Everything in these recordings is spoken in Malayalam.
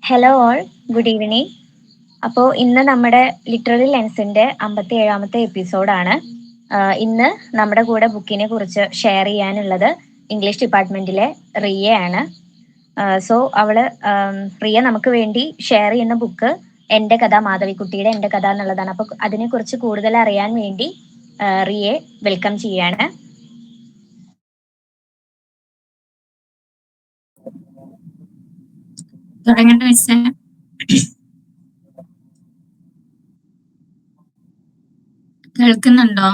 Hello all, good evening. അപ്പോൾ ഇന്ന് നമ്മുടെ ലിറ്റററി ലെൻസിന്റെ 57ാമത്തെ എപ്പിസോഡാണ്. ഇന്ന് നമ്മുടെ കൂടെ ബുക്കിനെ കുറിച്ച് ഷെയർ ചെയ്യാനുള്ളത് ഇംഗ്ലീഷ് ഡിപ്പാർട്ട്മെന്റിലെ റിയയാണ്. സോ റിയ നമുക്ക് വേണ്ടി ഷെയർ ചെയ്യുന്ന ബുക്ക് എൻ്റെ കഥ, മാധവിക്കുട്ടിയുടെ എൻ്റെ കഥ എന്നുള്ളതാണ്. അപ്പോൾ അതിനെക്കുറിച്ച് കൂടുതൽ അറിയാൻ വേണ്ടി റിയെ വെൽക്കം ചെയ്യാണ്. തുടങ്ങേണ്ട മിസ്സേ? കേൾക്കുന്നുണ്ടോ?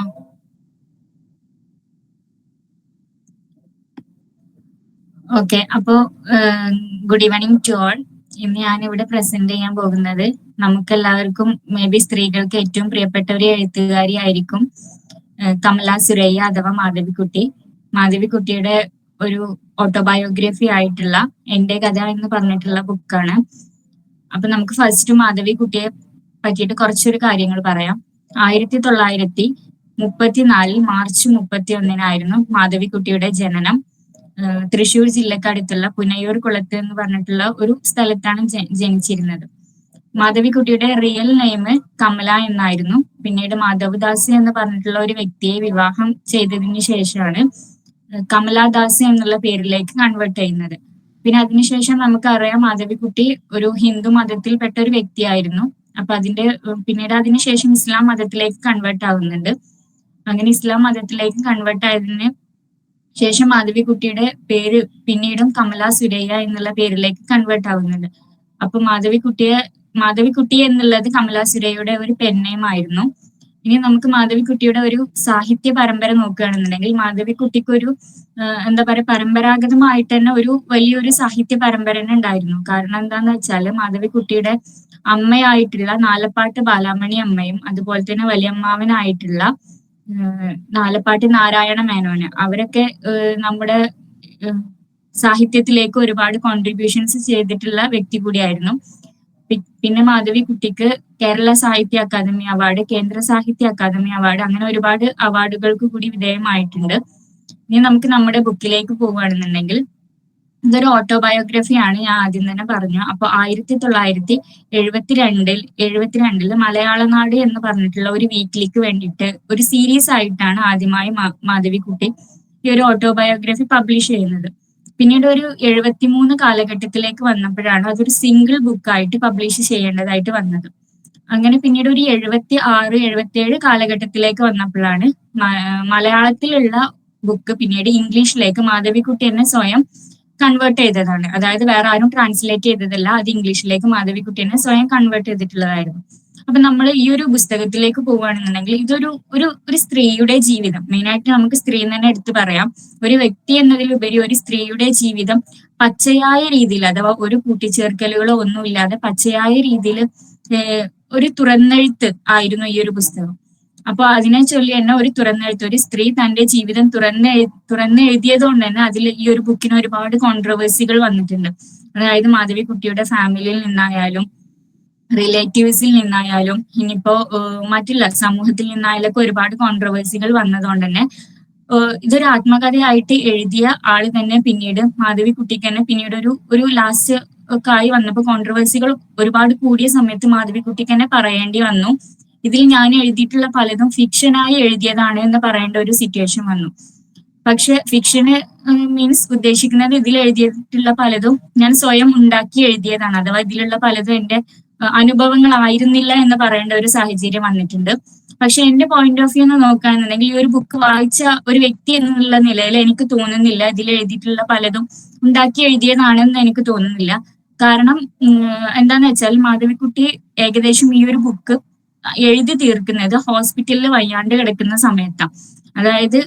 ഓക്കെ, അപ്പോ ഗുഡ് ഈവനിങ് ടു ഓൾ. ഇന്ന് ഞാനിവിടെ പ്രസന്റ് ചെയ്യാൻ പോകുന്നത് നമുക്കെല്ലാവർക്കും മേ ബി സ്ത്രീകൾക്ക് ഏറ്റവും പ്രിയപ്പെട്ട ഒരു എഴുത്തുകാരി ആയിരിക്കും കമല സുരയ്യ അഥവാ മാധവിക്കുട്ടി. മാധവിക്കുട്ടിയുടെ ഒരു ഓട്ടോബയോഗ്രഫി ആയിട്ടുള്ള എൻ്റെ കഥ എന്ന് പറഞ്ഞിട്ടുള്ള ബുക്കാണ്. അപ്പൊ നമുക്ക് ഫസ്റ്റ് മാധവിക്കുട്ടിയെ പറ്റിയിട്ട് കുറച്ചൊരു കാര്യങ്ങൾ പറയാം. 1934 മാർച്ച് 31 മാധവിക്കുട്ടിയുടെ ജനനം. തൃശ്ശൂർ ജില്ലക്കടുത്തുള്ള പുനയൂർ കുളത്ത് എന്ന് പറഞ്ഞിട്ടുള്ള ഒരു സ്ഥലത്താണ് ജനിച്ചിരുന്നത്. മാധവിക്കുട്ടിയുടെ റിയൽ നെയിം കമല എന്നായിരുന്നു. പിന്നീട് മാധവദാസ് എന്ന് പറഞ്ഞിട്ടുള്ള ഒരു വ്യക്തിയെ വിവാഹം ചെയ്തതിന് ശേഷമാണ് കമലാദാസ് എന്നുള്ള പേരിലേക്ക് കൺവേർട്ട് ചെയ്യുന്നത്. പിന്നെ അതിനുശേഷം നമുക്കറിയാം മാധവിക്കുട്ടി ഒരു ഹിന്ദു മതത്തിൽപ്പെട്ട ഒരു വ്യക്തിയായിരുന്നു. അപ്പൊ പിന്നീട് അതിനുശേഷം ഇസ്ലാം മതത്തിലേക്ക് കൺവേർട്ട് ആവുന്നുണ്ട്. അങ്ങനെ ഇസ്ലാം മതത്തിലേക്ക് കൺവേർട്ട് ആയതിന് ശേഷം മാധവിക്കുട്ടിയുടെ പേര് പിന്നീടും കമല സുരയ്യ എന്നുള്ള പേരിലേക്ക് കൺവേർട്ട് ആവുന്നുണ്ട്. അപ്പൊ മാധവിക്കുട്ടി എന്നുള്ളത് കമല സുരയ്യയുടെ ഒരു പെൻനെയിം ആയിരുന്നു. ഇനി നമുക്ക് മാധവിക്കുട്ടിയുടെ ഒരു സാഹിത്യ പരമ്പര നോക്കുകയാണെന്നുണ്ടെങ്കിൽ മാധവിക്കുട്ടിക്ക് ഒരു എന്താ പറയുക, പരമ്പരാഗതമായിട്ട് തന്നെ ഒരു വലിയൊരു സാഹിത്യ പരമ്പര തന്നെ ഉണ്ടായിരുന്നു. കാരണം എന്താന്ന് വെച്ചാല് മാധവിക്കുട്ടിയുടെ അമ്മയായിട്ടുള്ള നാലപ്പാട്ട് ബാലാമണി അമ്മയും അതുപോലെ തന്നെ വലിയമ്മാവനായിട്ടുള്ള നാലപ്പാട്ട് നാരായണ മേനോന്, അവരൊക്കെ നമ്മുടെ സാഹിത്യത്തിലേക്ക് ഒരുപാട് കോൺട്രിബ്യൂഷൻസ് ചെയ്തിട്ടുള്ള വ്യക്തി കൂടിയായിരുന്നു. പിന്നെ മാധവിക്കുട്ടിക്ക് കേരള സാഹിത്യ അക്കാദമി അവാർഡ്, കേന്ദ്ര സാഹിത്യ അക്കാദമി അവാർഡ്, അങ്ങനെ ഒരുപാട് അവാർഡുകൾക്ക് കൂടി വിധേയമായിട്ടുണ്ട്. ഇനി നമുക്ക് നമ്മുടെ ബുക്കിലേക്ക് പോവുകയാണെന്നുണ്ടെങ്കിൽ ഇതൊരു ഓട്ടോബയോഗ്രഫിയാണ്, ഞാൻ ആദ്യം തന്നെ പറഞ്ഞു. അപ്പൊ 1972 മലയാളനാട് എന്ന് പറഞ്ഞിട്ടുള്ള ഒരു വീക്കിലിക്ക് വേണ്ടിയിട്ട് ഒരു സീരീസ് ആയിട്ടാണ് ആദ്യമായി മാധവിക്കുട്ടി ഈ ഒരു ഓട്ടോബയോഗ്രഫി പബ്ലിഷ് ചെയ്യുന്നത്. പിന്നീട് ഒരു 73 കാലഘട്ടത്തിലേക്ക് വന്നപ്പോഴാണ് അതൊരു സിംഗിൾ ബുക്കായിട്ട് പബ്ലിഷ് ചെയ്യേണ്ടതായിട്ട് വന്നത്. അങ്ങനെ പിന്നീട് ഒരു 76, 77 കാലഘട്ടത്തിലേക്ക് വന്നപ്പോഴാണ് മലയാളത്തിലുള്ള ബുക്ക് പിന്നീട് ഇംഗ്ലീഷിലേക്ക് മാധവിക്കുട്ടി തന്നെ സ്വയം കൺവേർട്ട് ചെയ്തതാണ്. അതായത് വേറെ ആരും ട്രാൻസ്ലേറ്റ് ചെയ്തതല്ല, അത് ഇംഗ്ലീഷിലേക്ക് മാധവിക്കുട്ടി തന്നെ സ്വയം കൺവേർട്ട് ചെയ്തിട്ടുള്ളതായിരുന്നു. അപ്പൊ നമ്മൾ ഈ ഒരു പുസ്തകത്തിലേക്ക് പോവുകയാണെന്നുണ്ടെങ്കിൽ ഇതൊരു ഒരു സ്ത്രീയുടെ ജീവിതം, മെയിനായിട്ട് നമുക്ക് സ്ത്രീ എന്ന് തന്നെ എടുത്തു പറയാം. ഒരു വ്യക്തി എന്നതിലുപരി ഒരു സ്ത്രീയുടെ ജീവിതം പച്ചയായ രീതിയിൽ, അഥവാ ഒരു കൂട്ടിച്ചേർക്കലുകളോ ഒന്നുമില്ലാതെ പച്ചയായ രീതിയിൽ ഒരു തുറന്നെഴുത്ത് ആയിരുന്നു ഈ ഒരു പുസ്തകം. അപ്പൊ അതിനെ ചൊല്ലി തന്നെ ഒരു തുറന്നെഴുത്ത്, ഒരു സ്ത്രീ തന്റെ ജീവിതം തുറന്നെഴുതിയത് കൊണ്ട് തന്നെ അതിൽ ഈ ഒരു ബുക്കിന് ഒരുപാട് കോൺട്രവേഴ്സികൾ വന്നിട്ടുണ്ട്. അതായത് മാധവിക്കുട്ടിയുടെ ഫാമിലിയിൽ നിന്നായാലും റിലേറ്റീവ്സിൽ നിന്നായാലും ഇനിയിപ്പോ മറ്റുള്ള സമൂഹത്തിൽ നിന്നായാലൊക്കെ ഒരുപാട് കോൺട്രവേഴ്സികൾ വന്നതുകൊണ്ട് തന്നെ ഇതൊരു ആത്മകഥയായിട്ട് എഴുതിയ ആള് തന്നെ പിന്നീട് മാധവിക്കുട്ടിക്ക് തന്നെ പിന്നീട് ഒരു ലാസ്റ്റ് ഒക്കെ ആയി വന്നപ്പോൾ കോൺട്രവേഴ്സികൾ ഒരുപാട് കൂടിയ സമയത്ത് മാധവിക്കുട്ടിക്ക് തന്നെ പറയേണ്ടി വന്നു, ഇതിൽ ഞാൻ എഴുതിയിട്ടുള്ള പലതും ഫിക്ഷനായി എഴുതിയതാണ് എന്ന് പറയേണ്ട ഒരു സിറ്റുവേഷൻ വന്നു. പക്ഷെ ഫിക്ഷന് മീൻസ് ഉദ്ദേശിക്കുന്നത് ഇതിൽ എഴുതിയിട്ടുള്ള പലതും ഞാൻ സ്വയം ഉണ്ടാക്കി എഴുതിയതാണ്, അഥവാ ഇതിലുള്ള പലതും എന്റെ അനുഭവങ്ങളായിരുന്നില്ല എന്ന് പറയേണ്ട ഒരു സാഹചര്യം വന്നിട്ടുണ്ട്. പക്ഷെ എന്റെ പോയിന്റ് ഓഫ് വ്യൂ എന്ന് നോക്കുകയാണെന്നുണ്ടെങ്കിൽ ഈ ഒരു ബുക്ക് വായിച്ച ഒരു വ്യക്തി എന്നുള്ള നിലയിൽ എനിക്ക് തോന്നുന്നില്ല ഇതിൽ എഴുതിയിട്ടുള്ള പലതും ഉണ്ടാക്കി എഴുതിയതാണെന്ന് എനിക്ക് തോന്നുന്നില്ല. കാരണം എന്താന്ന് വെച്ചാൽ മാധവിക്കുട്ടി ഏകദേശം ഈ ഒരു ബുക്ക് എഴുതി തീർക്കുന്നത് ഹോസ്പിറ്റലിൽ വയ്യാണ്ട് കിടക്കുന്ന സമയത്താണ്. അതായത്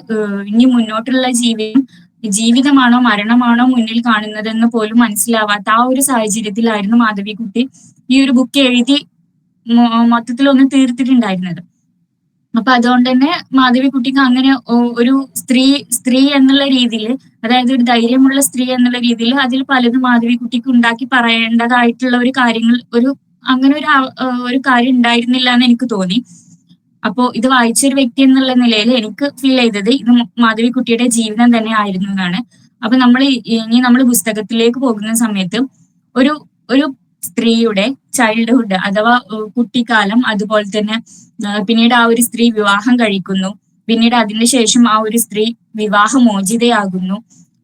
ഇനി മുന്നോട്ടുള്ള ജീവിതമാണോ മരണമാണോ മുന്നിൽ കാണുന്നതെന്ന് പോലും മനസ്സിലാവാത്ത ആ ഒരു സാഹചര്യത്തിലായിരുന്നു മാധവിക്കുട്ടി ഈ ഒരു ബുക്ക് എഴുതി മൊത്തത്തിൽ ഒന്ന് തീർത്തിട്ടുണ്ടായിരുന്നത്. അപ്പൊ അതുകൊണ്ട് തന്നെ മാധവിക്കുട്ടിക്ക് അങ്ങനെ ഒരു സ്ത്രീ എന്നുള്ള രീതിയിൽ, അതായത് ഒരു ധൈര്യമുള്ള സ്ത്രീ എന്നുള്ള രീതിയിൽ അതിൽ പലതും മാധവിക്കുട്ടിക്ക് ഉണ്ടാക്കി പറയേണ്ടതായിട്ടുള്ള ഒരു കാര്യങ്ങൾ അങ്ങനെ ഒരു കാര്യം ഉണ്ടായിരുന്നില്ല എന്ന് എനിക്ക് തോന്നി. അപ്പോ ഇത് വായിച്ചൊരു വ്യക്തി എന്നുള്ള നിലയിൽ എനിക്ക് ഫീൽ ചെയ്തത് ഇത് മാധവിക്കുട്ടിയുടെ ജീവിതം തന്നെ ആയിരുന്നു എന്നാണ്. അപ്പൊ നമ്മൾ പുസ്തകത്തിലേക്ക് പോകുന്ന സമയത്ത് ഒരു സ്ത്രീയുടെ ചൈൽഡ്ഹുഡ് അഥവാ കുട്ടിക്കാലം, അതുപോലെ തന്നെ പിന്നീട് ആ ഒരു സ്ത്രീ വിവാഹം കഴിക്കുന്നു. പിന്നീട് അതിനുശേഷം ആ ഒരു സ്ത്രീ വിവാഹമോചിതയാകുന്നു.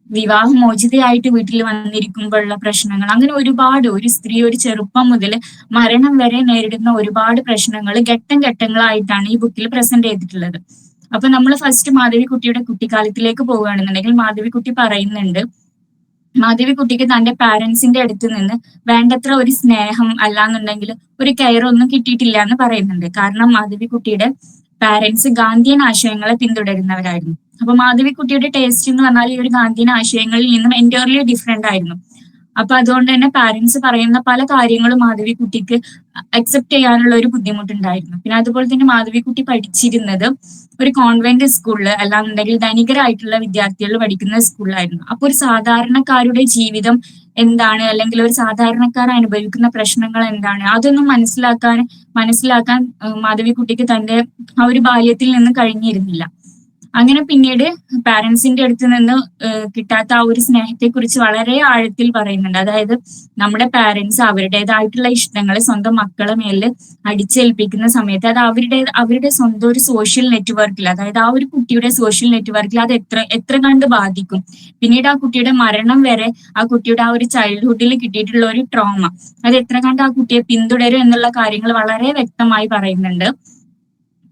വിവാഹമോചിതയായിട്ട് വീട്ടിൽ വന്നിരിക്കുമ്പോഴുള്ള പ്രശ്നങ്ങൾ, അങ്ങനെ ഒരുപാട്, ഒരു സ്ത്രീ ഒരു ചെറുപ്പം മുതൽ മരണം വരെ നേരിടുന്ന ഒരുപാട് പ്രശ്നങ്ങൾ ഘട്ടം ഘട്ടങ്ങളായിട്ടാണ് ഈ ബുക്കിൽ പ്രസന്റ് ചെയ്തിട്ടുള്ളത്. അപ്പൊ നമ്മൾ ഫസ്റ്റ് മാധവിക്കുട്ടിയുടെ കുട്ടിക്കാലത്തിലേക്ക് പോവുകയാണെന്നുണ്ടെങ്കിൽ മാധവിക്കുട്ടി പറയുന്നുണ്ട്, മാധവിക്കുട്ടിക്ക് തന്റെ പാരന്റ്സിന്റെ അടുത്ത് നിന്ന് വേണ്ടത്ര ഒരു സ്നേഹം അല്ലാന്നുണ്ടെങ്കിൽ ഒരു കെയർ ഒന്നും കിട്ടിയിട്ടില്ല എന്ന് പറയുന്നുണ്ട്. കാരണം മാധവിക്കുട്ടിയുടെ പാരന്റ്സ് ഗാന്ധിയൻ ആശയങ്ങളെ പിന്തുടരുന്നവരായിരുന്നു. അപ്പൊ മാധവിക്കുട്ടിയുടെ ടേസ്റ്റ് എന്ന് പറഞ്ഞാൽ ഈ ഒരു ഗാന്ധിയൻ ആശയങ്ങളിൽ നിന്നും എൻറ്റയർലി ഡിഫറെന്റ് ആയിരുന്നു. അപ്പൊ അതുകൊണ്ട് തന്നെ പാരന്റ്സ് പറയുന്ന പല കാര്യങ്ങളും മാധവിക്കുട്ടിക്ക് അക്സെപ്റ്റ് ചെയ്യാനുള്ള ഒരു ബുദ്ധിമുട്ടുണ്ടായിരുന്നു. പിന്നെ അതുപോലെ തന്നെ മാധവിക്കുട്ടി പഠിച്ചിരുന്നത് ഒരു കോൺവെന്റ് സ്കൂളില്, അല്ലാന്നുണ്ടെങ്കിൽ ധനികരായിട്ടുള്ള വിദ്യാർത്ഥികൾ പഠിക്കുന്ന സ്കൂളിലായിരുന്നു. അപ്പൊ ഒരു സാധാരണക്കാരുടെ ജീവിതം എന്താണ്, അല്ലെങ്കിൽ ഒരു സാധാരണക്കാർ അനുഭവിക്കുന്ന പ്രശ്നങ്ങൾ എന്താണ്, അതൊന്നും മനസ്സിലാക്കാൻ മാധവിക്കുട്ടിക്ക് തന്റെ ആ ഒരു ബാല്യത്തിൽ നിന്ന് കഴിഞ്ഞിരുന്നില്ല. അങ്ങനെ പിന്നീട് പാരന്റ്സിന്റെ അടുത്ത് നിന്ന് കിട്ടാത്ത ആ ഒരു സ്നേഹത്തെ കുറിച്ച് വളരെ ആഴത്തിൽ പറയുന്നുണ്ട്. അതായത് നമ്മുടെ പാരന്റ്സ് അവരുടേതായിട്ടുള്ള ഇഷ്ടങ്ങൾ സ്വന്തം മക്കളെ മേലിൽ അടിച്ചേൽപ്പിക്കുന്ന സമയത്ത് അത് അവരുടെ സ്വന്തം ഒരു സോഷ്യൽ നെറ്റ്വർക്കിൽ, അതായത് ആ ഒരു കുട്ടിയുടെ സോഷ്യൽ നെറ്റ്വർക്കിൽ അത് എത്ര കണ്ട് ബാധിക്കും. പിന്നീട് ആ കുട്ടിയുടെ മരണം വരെ ആ കുട്ടിയുടെ ആ ഒരു ചൈൽഡ്ഹുഡിൽ കിട്ടിയിട്ടുള്ള ഒരു ട്രോമ അത് എത്ര കണ്ട് ആ കുട്ടിയെ പിന്തുടരും എന്നുള്ള കാര്യങ്ങൾ വളരെ വ്യക്തമായി പറയുന്നുണ്ട്.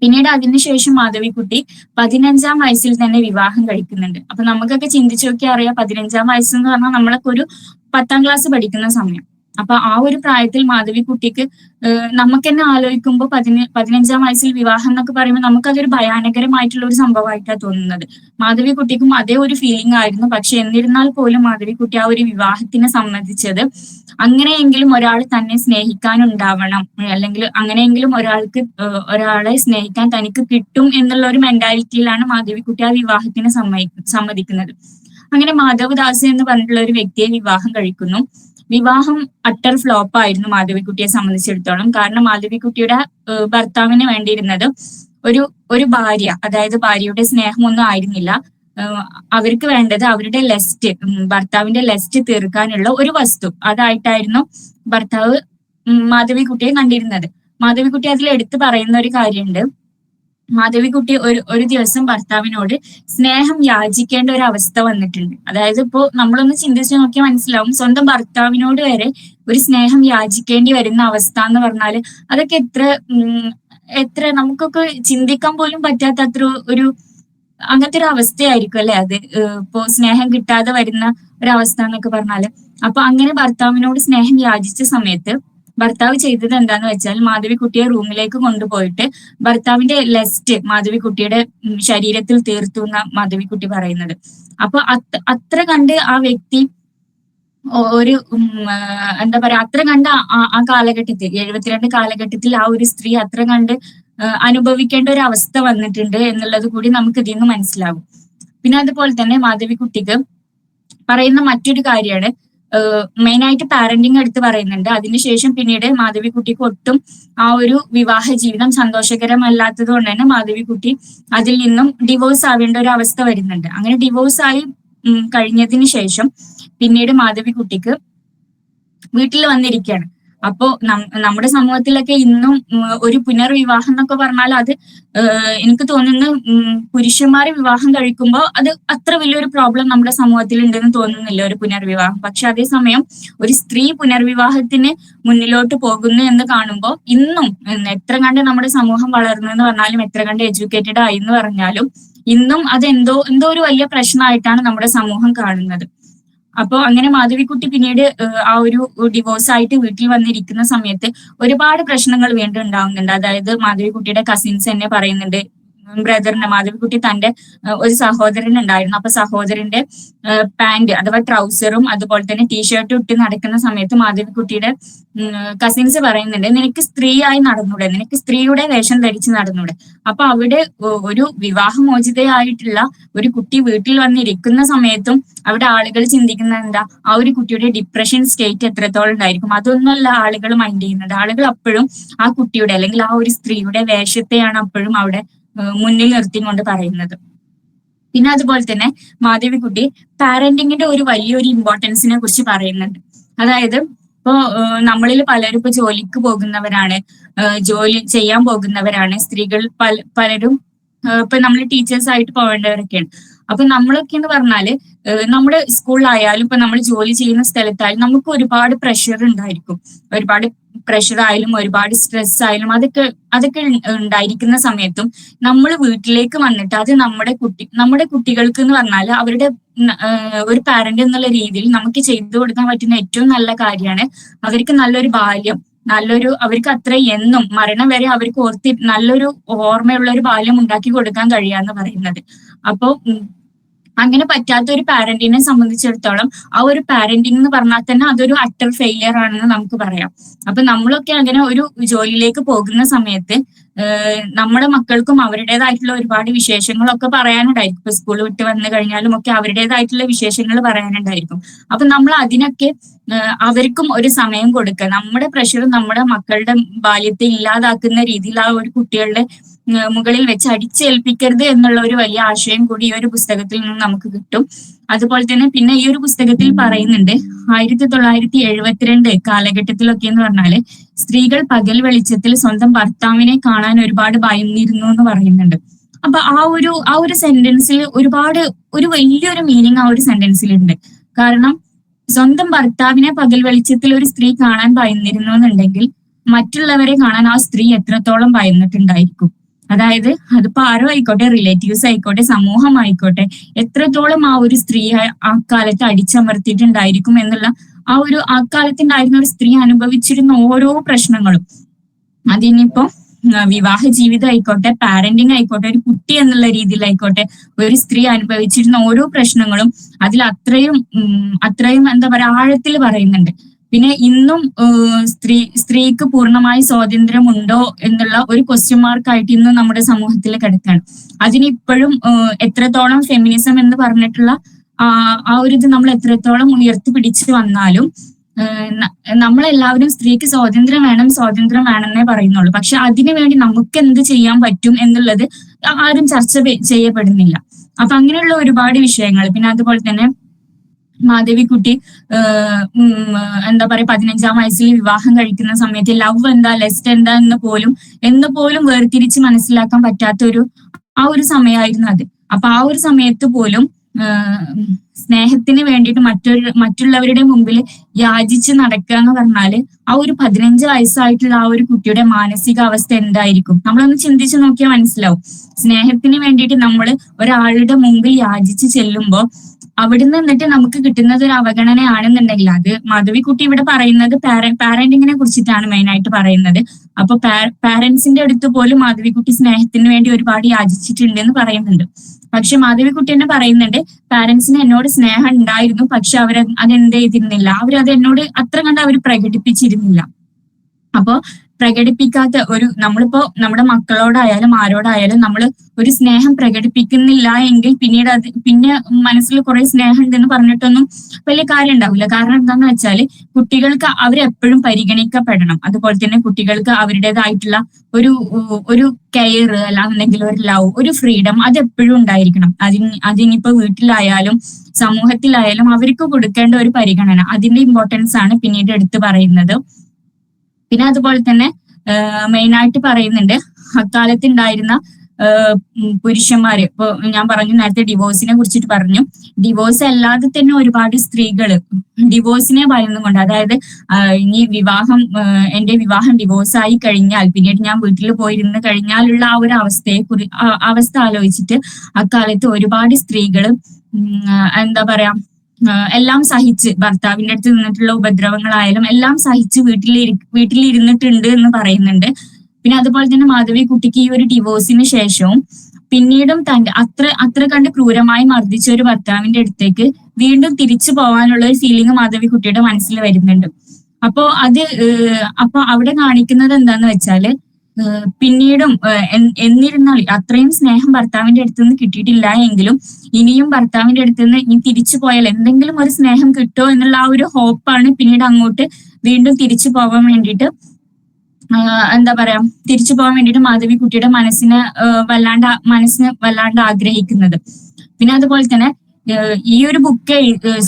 പിന്നീട് അതിനുശേഷം മാധവിക്കുട്ടി 15-ാം വയസ്സിൽ തന്നെ വിവാഹം കഴിക്കുന്നുണ്ട്. അപ്പൊ നമുക്കൊക്കെ ചിന്തിച്ചു നോക്കിയാൽ അറിയാം, 15-ാം വയസ്സ് എന്ന് പറഞ്ഞാൽ നമ്മളൊക്കെ ഒരു 10ാം ക്ലാസ് പഠിക്കുന്ന സമയം. അപ്പൊ ആ ഒരു പ്രായത്തിൽ മാധവിക്കുട്ടിക്ക് നമുക്ക് തന്നെ ആലോചിക്കുമ്പോൾ 15-ാം വയസ്സിൽ വിവാഹം എന്നൊക്കെ പറയുമ്പോൾ നമുക്കതൊരു ഭയാനകരമായിട്ടുള്ള ഒരു സംഭവമായിട്ടാണ് തോന്നുന്നത്. മാധവിക്കുട്ടിക്കും അതേ ഒരു ഫീലിംഗ് ആയിരുന്നു. പക്ഷെ എന്നിരുന്നാൽ പോലും മാധവിക്കുട്ടി ആ ഒരു വിവാഹത്തിനെ സംബന്ധിച്ചത് അങ്ങനെയെങ്കിലും ഒരാൾ തന്നെ സ്നേഹിക്കാനുണ്ടാവണം, അല്ലെങ്കിൽ അങ്ങനെയെങ്കിലും ഒരാളെ സ്നേഹിക്കാൻ തനിക്ക് കിട്ടും എന്നുള്ള ഒരു മെന്റാലിറ്റിയിലാണ് മാധവിക്കുട്ടി ആ വിവാഹത്തിന് സമ്മതിക്കുന്നത്. അങ്ങനെ മാധവദാസ് എന്ന് പറഞ്ഞിട്ടുള്ള ഒരു വ്യക്തിയെ വിവാഹം കഴിക്കുന്നു. വിവാഹം അട്ടർ ഫ്ലോപ്പ് ആയിരുന്നു മാധവിക്കുട്ടിയെ സംബന്ധിച്ചിടത്തോളം. കാരണം മാധവിക്കുട്ടിയുടെ ഭർത്താവിന് വേണ്ടിയിരുന്നത് ഒരു ഭാര്യ, അതായത് ഭാര്യയുടെ സ്നേഹമൊന്നും ആയിരുന്നില്ല. അവർക്ക് വേണ്ടത് അവരുടെ ലെസ്റ്റ്, ഭർത്താവിന്റെ ലെസ്റ്റ് തീർക്കാനുള്ള ഒരു വസ്തു, അതായിട്ടായിരുന്നു ഭർത്താവ് മാധവിക്കുട്ടിയെ കണ്ടിരുന്നത്. മാധവിക്കുട്ടി അതിൽ എടുത്തു പറയുന്ന ഒരു കാര്യമുണ്ട്. മാധവിക്കുട്ടി ഒരു ദിവസം ഭർത്താവിനോട് സ്നേഹം യാചിക്കേണ്ട ഒരു അവസ്ഥ വന്നിട്ടുണ്ട്. അതായത് ഇപ്പോ നമ്മളൊന്ന് ചിന്തിച്ചു നോക്കിയാൽ മനസ്സിലാവും, സ്വന്തം ഭർത്താവിനോട് വരെ ഒരു സ്നേഹം യാചിക്കേണ്ടി വരുന്ന അവസ്ഥ എന്ന് പറഞ്ഞാല് അതൊക്കെ എത്ര നമുക്കൊക്കെ ചിന്തിക്കാൻ പോലും പറ്റാത്ത അത്ര അങ്ങനത്തെ ഒരു അവസ്ഥയായിരിക്കും അല്ലെ അത്. ഇപ്പോ സ്നേഹം കിട്ടാതെ വരുന്ന ഒരവസ്ഥ എന്നൊക്കെ പറഞ്ഞാല്. അപ്പൊ അങ്ങനെ ഭർത്താവിനോട് സ്നേഹം യാചിച്ച സമയത്ത് ഭർത്താവ് ചെയ്തത് എന്താന്ന് വെച്ചാൽ മാധവിക്കുട്ടിയെ റൂമിലേക്ക് കൊണ്ടുപോയിട്ട് ഭർത്താവിന്റെ ലെസ്റ്റ് മാധവിക്കുട്ടിയുടെ ശരീരത്തിൽ തീർത്തു എന്ന മാധവിക്കുട്ടി പറയുന്നത്. അപ്പൊ അത്ര കണ്ട് ആ വ്യക്തി ഒരു എന്താ പറയാ, അത്ര കണ്ട് ആ കാലഘട്ടത്തിൽ 72 കാലഘട്ടത്തിൽ ആ ഒരു സ്ത്രീ അത്ര കണ്ട് അനുഭവിക്കേണ്ട ഒരു അവസ്ഥ വന്നിട്ടുണ്ട് എന്നുള്ളത് കൂടി നമുക്ക് ഇതിൽ നിന്ന് മനസ്സിലാവും. പിന്നെ അതുപോലെ തന്നെ മാധവിക്കുട്ടിക്ക് പറയുന്ന മറ്റൊരു കാര്യമാണ്, മെയിനായിട്ട് പാരന്റിങ് എടുത്ത് പറയുന്നുണ്ട്. അതിനുശേഷം പിന്നീട് മാധവിക്കുട്ടിക്ക് ഒട്ടും ആ ഒരു വിവാഹ ജീവിതം സന്തോഷകരമല്ലാത്തത് കൊണ്ട് തന്നെ മാധവിക്കുട്ടി അതിൽ നിന്നും ഡിവോഴ്സ് ആവേണ്ട ഒരു അവസ്ഥ വരുന്നുണ്ട്. അങ്ങനെ ഡിവോഴ്സ് ആയി കഴിഞ്ഞതിന് ശേഷം പിന്നീട് മാധവിക്കുട്ടിക്ക് വീട്ടിൽ വന്നിരിക്കുകയാണ്. അപ്പോ നമ്മുടെ സമൂഹത്തിലൊക്കെ ഇന്നും ഒരു പുനർവിവാഹം എന്നൊക്കെ പറഞ്ഞാൽ അത് എനിക്ക് തോന്നുന്നു പുരുഷന്മാര് വിവാഹം കഴിക്കുമ്പോൾ അത് അത്ര വലിയൊരു പ്രോബ്ലം നമ്മുടെ സമൂഹത്തിൽ ഉണ്ടെന്ന് തോന്നുന്നില്ല, ഒരു പുനർവിവാഹം. പക്ഷെ അതേസമയം ഒരു സ്ത്രീ പുനർവിവാഹത്തിന് മുന്നിലോട്ട് പോകുന്നു എന്ന് കാണുമ്പോൾ ഇന്നും എത്ര കണ്ട് നമ്മുടെ സമൂഹം വളർന്നു എന്ന് പറഞ്ഞാലും, എത്ര കണ്ട് എഡ്യൂക്കേറ്റഡ് ആയി എന്ന് പറഞ്ഞാലും, ഇന്നും അത് എന്തോ ഒരു വലിയ പ്രശ്നമായിട്ടാണ് നമ്മുടെ സമൂഹം കാണുന്നത്. അപ്പൊ അങ്ങനെ മാധവിക്കുട്ടി പിന്നീട് ആ ഒരു ഡിവോഴ്സ് ആയിട്ട് വീട്ടിൽ വന്നിരിക്കുന്ന സമയത്ത് ഒരുപാട് പ്രശ്നങ്ങൾ വീണ്ടും ഉണ്ടാവുന്നുണ്ട്. അതായത് മാധവിക്കുട്ടിയുടെ കസിൻസ് തന്നെ പറയുന്നുണ്ട്, ബ്രദറിന്റെ, മാധവിക്കുട്ടി തന്റെ ഒരു സഹോദരൻ ഉണ്ടായിരുന്നു. അപ്പൊ സഹോദരന്റെ പാന്റ് അഥവാ ട്രൗസറും അതുപോലെ തന്നെ ടീഷർട്ടും ഇട്ട് നടക്കുന്ന സമയത്ത് മാധവിക്കുട്ടിയുടെ കസിൻസ് പറയുന്നുണ്ട്, നിനക്ക് സ്ത്രീയായി നടന്നൂടെ, നിനക്ക് സ്ത്രീയുടെ വേഷം ധരിച്ച് നടന്നൂടെ. അപ്പൊ അവിടെ ഒരു വിവാഹമോചിതയായിട്ടുള്ള ഒരു കുട്ടി വീട്ടിൽ വന്നിരിക്കുന്ന സമയത്തും അവിടെ ആളുകൾ ചിന്തിക്കുന്നത് എന്താ, ആ ഒരു കുട്ടിയുടെ ഡിപ്രഷൻ സ്റ്റേറ്റ് എത്രത്തോളം ഉണ്ടായിരിക്കും. അതൊന്നുമല്ല ആളുകൾ മൈൻഡ് ചെയ്യുന്നത്. ആളുകൾ അപ്പോഴും ആ കുട്ടിയുടെ അല്ലെങ്കിൽ ആ ഒരു സ്ത്രീയുടെ വേഷത്തെയാണ് അപ്പോഴും അവിടെ മുന്നിൽ നിർത്തിക്കൊണ്ട് പറയുന്നത്. പിന്നെ അതുപോലെ തന്നെ മാധവിക്കുട്ടി പാരന്റിങ്ങിന്റെ ഒരു വലിയൊരു ഇമ്പോർട്ടൻസിനെ കുറിച്ച് പറയുന്നുണ്ട്. അതായത് ഇപ്പോ നമ്മളിൽ പലരും ഇപ്പൊ ജോലിക്ക് പോകുന്നവരാണ്, ജോലി ചെയ്യാൻ പോകുന്നവരാണ്. സ്ത്രീകൾ പലരും ഇപ്പൊ നമ്മൾ ടീച്ചേഴ്സ് ആയിട്ട് പോവേണ്ടവരൊക്കെയാണ്. അപ്പൊ നമ്മളൊക്കെ എന്ന് പറഞ്ഞാല് നമ്മുടെ സ്കൂളിലായാലും ഇപ്പൊ നമ്മൾ ജോലി ചെയ്യുന്ന സ്ഥലത്തായാലും നമുക്ക് ഒരുപാട് പ്രഷർ ഉണ്ടായിരിക്കും. ഒരുപാട് പ്രഷർ ആയാലും ഒരുപാട് സ്ട്രെസ് ആയാലും അതൊക്കെ ഉണ്ടായിരിക്കുന്ന സമയത്തും നമ്മൾ വീട്ടിലേക്ക് വന്നിട്ട് അത് നമ്മുടെ കുട്ടികൾക്ക് എന്ന് പറഞ്ഞാൽ അവരുടെ ഒരു പാരന്റ് എന്നുള്ള രീതിയിൽ നമുക്ക് ചെയ്തു കൊടുക്കാൻ പറ്റുന്ന ഏറ്റവും നല്ല കാര്യമാണ് അവർക്ക് നല്ലൊരു ബാല്യം, അവർക്ക് അത്ര എന്നും മരണം വരെ അവർക്ക് നല്ലൊരു ഓർമ്മയുള്ള ഒരു ബാല്യം ഉണ്ടാക്കി കൊടുക്കാൻ കഴിയാന്ന് പറയുന്നത്. അപ്പോ അങ്ങനെ പറ്റാത്ത ഒരു പാരന്റിനെ സംബന്ധിച്ചിടത്തോളം ആ ഒരു പാരന്റിങ് എന്ന് പറഞ്ഞാൽ തന്നെ അതൊരു അട്ടർ ഫെയിലിയർ ആണെന്ന് നമുക്ക് പറയാം. അപ്പൊ നമ്മളൊക്കെ അങ്ങനെ ഒരു ജോലിയിലേക്ക് പോകുന്ന സമയത്ത് നമ്മുടെ മക്കൾക്കും അവരുടേതായിട്ടുള്ള ഒരുപാട് വിശേഷങ്ങളൊക്കെ പറയാനുണ്ടായിരിക്കും. ഇപ്പൊ സ്കൂൾ വിട്ട് വന്നു കഴിഞ്ഞാലും ഒക്കെ അവരുടേതായിട്ടുള്ള വിശേഷങ്ങൾ പറയാനുണ്ടായിരിക്കും. അപ്പൊ നമ്മൾ അതിനൊക്കെ അവർക്കും ഒരു സമയം കൊടുക്കുക. നമ്മുടെ പ്രഷർ നമ്മുടെ മക്കളുടെ ബാല്യത്തെ ഇല്ലാതാക്കുന്ന രീതിയിൽ ആ ഒരു കുട്ടികളുടെ മുകളിൽ വെച്ച് അടിച്ചേൽപ്പിക്കരുത് എന്നുള്ള ഒരു വലിയ ആശയം കൂടി ഈ ഒരു പുസ്തകത്തിൽ നിന്ന് നമുക്ക് കിട്ടും. അതുപോലെ തന്നെ പിന്നെ ഈ ഒരു പുസ്തകത്തിൽ പറയുന്നുണ്ട് 1972 കാലഘട്ടത്തിലൊക്കെ എന്ന് പറഞ്ഞാല് സ്ത്രീകൾ പകൽ വെളിച്ചത്തിൽ സ്വന്തം ഭർത്താവിനെ കാണാൻ ഒരുപാട് ഭയന്നിരുന്നു എന്ന് പറയുന്നുണ്ട്. അപ്പൊ ആ ഒരു സെന്റൻസിൽ ഒരു വലിയൊരു മീനിങ് ആ ഒരു സെന്റൻസിലുണ്ട്. കാരണം സ്വന്തം ഭർത്താവിനെ പകൽ വെളിച്ചത്തിൽ ഒരു സ്ത്രീ കാണാൻ ഭയന്നിരുന്നു എന്നുണ്ടെങ്കിൽ മറ്റുള്ളവരെ കാണാൻ ആ സ്ത്രീ എത്രത്തോളം ഭയന്നിട്ടുണ്ടായിരിക്കും. അതായത് അതിപ്പോ ആരോ ആയിക്കോട്ടെ, റിലേറ്റീവ്സ് ആയിക്കോട്ടെ, സമൂഹം ആയിക്കോട്ടെ, എത്രത്തോളം ആ ഒരു സ്ത്രീയെ ആ കാലത്ത് അടിച്ചമർത്തിയിട്ടുണ്ടായിരിക്കും എന്നുള്ള ആ കാലത്തുണ്ടായിരുന്ന ഒരു സ്ത്രീ അനുഭവിച്ചിരുന്ന ഓരോ പ്രശ്നങ്ങളും, അതിനിപ്പോ വിവാഹ ജീവിതം ആയിക്കോട്ടെ, പാരന്റിങ് ആയിക്കോട്ടെ, ഒരു കുട്ടി എന്നുള്ള രീതിയിലായിക്കോട്ടെ, ഒരു സ്ത്രീ അനുഭവിച്ചിരുന്ന ഓരോ പ്രശ്നങ്ങളും അതിൽ അത്രയും എന്താ പറയാ ആഴത്തിൽ പറയുന്നുണ്ട്. പിന്നെ ഇന്നും സ്ത്രീക്ക് പൂർണ്ണമായി സ്വാതന്ത്ര്യമുണ്ടോ എന്നുള്ള ഒരു ക്വസ്റ്റ്യൻ മാർക്കായിട്ട് ഇന്നും നമ്മുടെ സമൂഹത്തിൽ കിടക്കുകയാണ്. അതിനിപ്പോഴും എത്രത്തോളം ഫെമിനിസം എന്ന് പറഞ്ഞിട്ടുള്ള ആ ഒരു ഇത് നമ്മൾ എത്രത്തോളം ഉയർത്തിപ്പിടിച്ച് വന്നാലും നമ്മളെല്ലാവരും സ്ത്രീക്ക് സ്വാതന്ത്ര്യം വേണമെന്നേ പറയുന്നുള്ളൂ. പക്ഷെ അതിനു വേണ്ടി നമുക്ക് എന്ത് ചെയ്യാൻ പറ്റും എന്നുള്ളത് ആരും ചർച്ച ചെയ്യപ്പെടുന്നില്ല. അപ്പൊ അങ്ങനെയുള്ള ഒരുപാട് വിഷയങ്ങൾ. പിന്നെ അതുപോലെ തന്നെ മാധവിക്കുട്ടി എന്താ പറയാ 15-ാം വയസ്സിൽ വിവാഹം കഴിക്കുന്ന സമയത്ത് ലവ് എന്താ ലെസ്റ്റ് എന്താ എന്ന് പോലും വേർതിരിച്ച് മനസ്സിലാക്കാൻ പറ്റാത്ത ആ ഒരു സമയമായിരുന്നു അത്. അപ്പൊ ആ ഒരു സമയത്ത് പോലും സ്നേഹത്തിന് വേണ്ടിയിട്ട് മറ്റുള്ളവരുടെ മുമ്പിൽ യാചിച്ച് നടക്കുക എന്ന് പറഞ്ഞാല് ആ ഒരു 15 വയസ്സായിട്ടുള്ള ആ ഒരു കുട്ടിയുടെ മാനസികാവസ്ഥ എന്തായിരിക്കും നമ്മളൊന്ന് ചിന്തിച്ചു നോക്കിയാൽ മനസ്സിലാവും. സ്നേഹത്തിന് വേണ്ടിയിട്ട് നമ്മൾ ഒരാളുടെ മുമ്പിൽ യാചിച്ച് ചെല്ലുമ്പോൾ അവിടുന്ന് എന്നിട്ട് നമുക്ക് കിട്ടുന്നത് ഒരു അവഗണനയാണെന്നുണ്ടെങ്കിൽ, അത് മാധവിക്കുട്ടി ഇവിടെ പറയുന്നത് പാരന്റിങ്ങിനെ കുറിച്ചിട്ടാണ് മെയിൻ ആയിട്ട് പറയുന്നത്. അപ്പൊ പാരന്റ്സിന്റെ അടുത്ത് പോലും മാധവിക്കുട്ടി സ്നേഹത്തിന് വേണ്ടി ഒരുപാട് യാചിച്ചിട്ടുണ്ട് എന്ന് പറയുന്നുണ്ട്. പക്ഷെ മാധവിക്കുട്ടി തന്നെ പറയുന്നുണ്ട്, പാരന്റ്സിന് എന്നോട് സ്നേഹം ഉണ്ടായിരുന്നു, പക്ഷെ അതെന്ത് ചെയ്തിരുന്നില്ല, അവരത് എന്നോട് അത്ര കണ്ട് അവർ പ്രകടിപ്പിച്ചിരുന്നില്ല. അപ്പോ പ്രകടിപ്പിക്കാത്ത നമ്മളിപ്പോ നമ്മുടെ മക്കളോടായാലും ആരോടായാലും നമ്മൾ ഒരു സ്നേഹം പ്രകടിപ്പിക്കുന്നില്ല എങ്കിൽ പിന്നെ മനസ്സിൽ കുറെ സ്നേഹം ഉണ്ടെന്ന് പറഞ്ഞിട്ടൊന്നും വലിയ കാര്യം ഉണ്ടാവില്ല. കാരണം എന്താന്ന് വെച്ചാൽ കുട്ടികൾക്ക് അവരെപ്പോഴും പരിഗണിക്കപ്പെടണം. അതുപോലെ തന്നെ കുട്ടികൾക്ക് അവരുടേതായിട്ടുള്ള ഒരു കെയർ, അല്ലാന്നുണ്ടെങ്കിൽ ഒരു ലവ്, ഒരു ഫ്രീഡം അതെപ്പോഴും ഉണ്ടായിരിക്കണം. അതിനിപ്പോ വീട്ടിലായാലും സമൂഹത്തിലായാലും അവർക്ക് കൊടുക്കേണ്ട ഒരു പരിഗണന, അതിന്റെ ഇമ്പോർട്ടൻസ് ആണ് പിന്നീട് എടുത്തു പറയുന്നത്. പിന്നെ അതുപോലെ തന്നെ മെയിനായിട്ട് പറയുന്നുണ്ട് അക്കാലത്ത് ഉണ്ടായിരുന്ന പുരുഷന്മാര്. ഇപ്പൊ ഞാൻ പറഞ്ഞു നേരത്തെ ഡിവോഴ്സിനെ കുറിച്ചിട്ട് പറഞ്ഞു. ഡിവോഴ്സ് അല്ലാതെ തന്നെ ഒരുപാട് സ്ത്രീകള് ഡിവോഴ്സിനെ ഭയന്നുകൊണ്ട്, അതായത് ഇനി എന്റെ വിവാഹം ഡിവോഴ്സായി കഴിഞ്ഞാൽ പിന്നീട് ഞാൻ വീട്ടിൽ പോയിരുന്ന് കഴിഞ്ഞാലുള്ള ആ ഒരു അവസ്ഥ ആലോചിച്ചിട്ട് അക്കാലത്ത് ഒരുപാട് സ്ത്രീകള് എന്താ പറയാ എല്ലാം സഹിച്ച്, ഭർത്താവിന്റെ അടുത്ത് നിന്നിട്ടുള്ള ഉപദ്രവങ്ങളായാലും എല്ലാം സഹിച്ച് വീട്ടിലിരുന്നിട്ടുണ്ട് എന്ന് പറയുന്നുണ്ട്. പിന്നെ അതുപോലെ തന്നെ മാധവിക്കുട്ടിക്ക് ഈ ഒരു ഡിവോഴ്സിന് ശേഷവും പിന്നീടും അത്ര കണ്ട് ക്രൂരമായി മർദ്ദിച്ച ഒരു ഭർത്താവിന്റെ അടുത്തേക്ക് വീണ്ടും തിരിച്ചു പോകാനുള്ള ഒരു ഫീലിംഗ് മാധവിക്കുട്ടിയുടെ മനസ്സിൽ വരുന്നുണ്ട്. അപ്പൊ അവിടെ കാണിക്കുന്നത് എന്താന്ന് വെച്ചാല് പിന്നീടും എന്നിരുന്നാൽ അത്രയും സ്നേഹം ഭർത്താവിന്റെ അടുത്ത് നിന്ന് കിട്ടിയിട്ടില്ല എങ്കിലും ഇനിയും ഭർത്താവിന്റെ അടുത്ത് നിന്ന് ഇനി തിരിച്ചു പോയാൽ എന്തെങ്കിലും ഒരു സ്നേഹം കിട്ടുമോ എന്നുള്ള ആ ഒരു ഹോപ്പാണ് പിന്നീട് അങ്ങോട്ട് വീണ്ടും തിരിച്ചു പോകാൻ വേണ്ടിയിട്ട് തിരിച്ചു പോകാൻ വേണ്ടിയിട്ട് മാധവിക്കുട്ടിയുടെ മനസ്സിന് വല്ലാണ്ട് ആഗ്രഹിക്കുന്നത്. പിന്നെ അതുപോലെ തന്നെ ഈ ഒരു ബുക്ക്